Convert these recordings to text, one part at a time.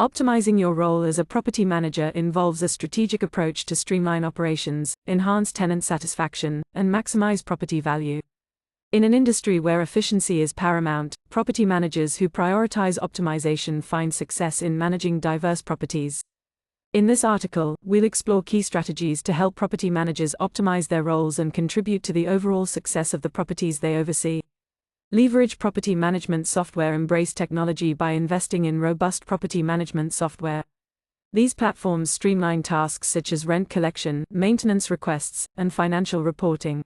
Optimizing your role as a property manager involves a strategic approach to streamline operations, enhance tenant satisfaction, and maximize property value. In an industry where efficiency is paramount, property managers who prioritize optimization find success in managing diverse properties. In this article, we'll explore key strategies to help property managers optimize their roles and contribute to the overall success of the properties they oversee. Leverage property management software. Embrace technology by investing in robust property management software. These platforms streamline tasks such as rent collection, maintenance requests, and financial reporting.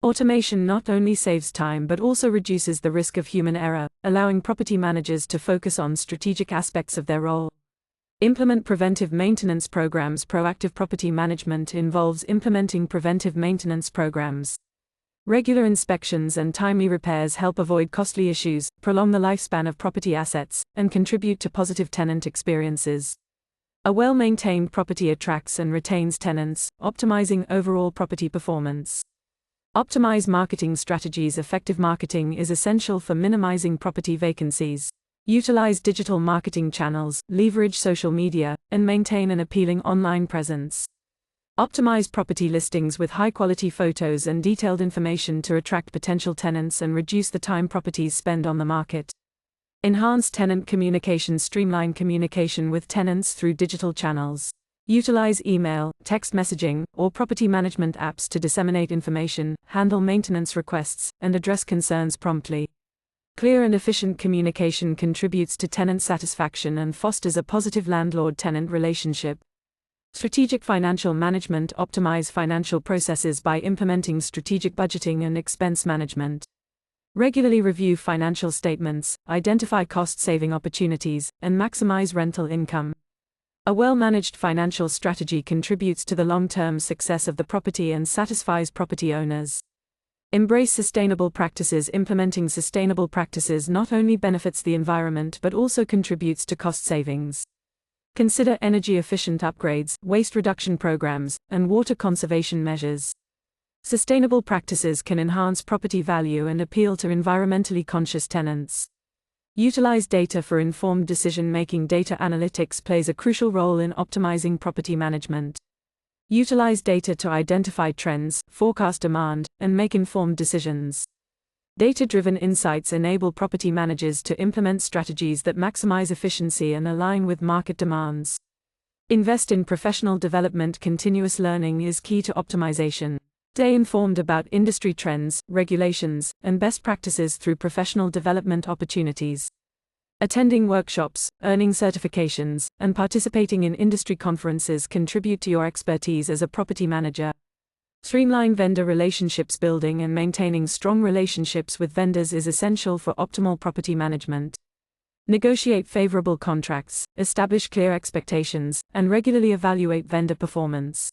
Automation not only saves time but also reduces the risk of human error, allowing property managers to focus on strategic aspects of their role. Implement preventive maintenance programs. Proactive property management involves implementing preventive maintenance programs. Regular inspections and timely repairs help avoid costly issues, prolong the lifespan of property assets, and contribute to positive tenant experiences. A well-maintained property attracts and retains tenants, optimizing overall property performance. Optimize marketing strategies. Effective marketing is essential for minimizing property vacancies. Utilize digital marketing channels, leverage social media, and maintain an appealing online presence. Optimize property listings with high-quality photos and detailed information to attract potential tenants and reduce the time properties spend on the market. Enhance tenant communication. Streamline communication with tenants through digital channels. Utilize email, text messaging, or property management apps to disseminate information, handle maintenance requests, and address concerns promptly. Clear and efficient communication contributes to tenant satisfaction and fosters a positive landlord-tenant relationship. Strategic financial management. Optimize financial processes by implementing strategic budgeting and expense management. Regularly review financial statements, identify cost-saving opportunities, and maximize rental income. A well-managed financial strategy contributes to the long-term success of the property and satisfies property owners. Embrace sustainable practices. Implementing sustainable practices not only benefits the environment but also contributes to cost savings. Consider energy-efficient upgrades, waste reduction programs, and water conservation measures. Sustainable practices can enhance property value and appeal to environmentally conscious tenants. Utilize data for informed decision-making. Data analytics plays a crucial role in optimizing property management. Utilize data to identify trends, forecast demand, and make informed decisions. Data-driven insights enable property managers to implement strategies that maximize efficiency and align with market demands. Invest in professional development. Continuous learning is key to optimization. Stay informed about industry trends, regulations, and best practices through professional development opportunities. Attending workshops, earning certifications, and participating in industry conferences contribute to your expertise as a property manager. Streamline vendor relationships. Building and maintaining strong relationships with vendors is essential for optimal property management. Negotiate favorable contracts, establish clear expectations, and regularly evaluate vendor performance.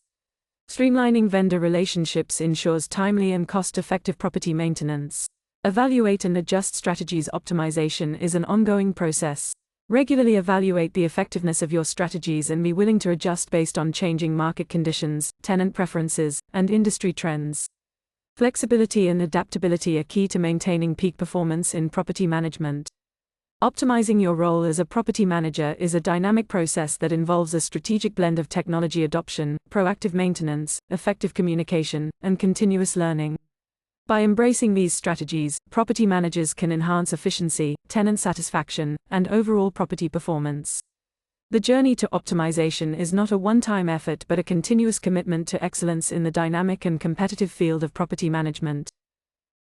Streamlining vendor relationships ensures timely and cost-effective property maintenance. Evaluate and adjust strategies. Optimization is an ongoing process. Regularly evaluate the effectiveness of your strategies and be willing to adjust based on changing market conditions, tenant preferences, and industry trends. Flexibility and adaptability are key to maintaining peak performance in property management. Optimizing your role as a property manager is a dynamic process that involves a strategic blend of technology adoption, proactive maintenance, effective communication, and continuous learning. By embracing these strategies, property managers can enhance efficiency, tenant satisfaction, and overall property performance. The journey to optimization is not a one-time effort but a continuous commitment to excellence in the dynamic and competitive field of property management.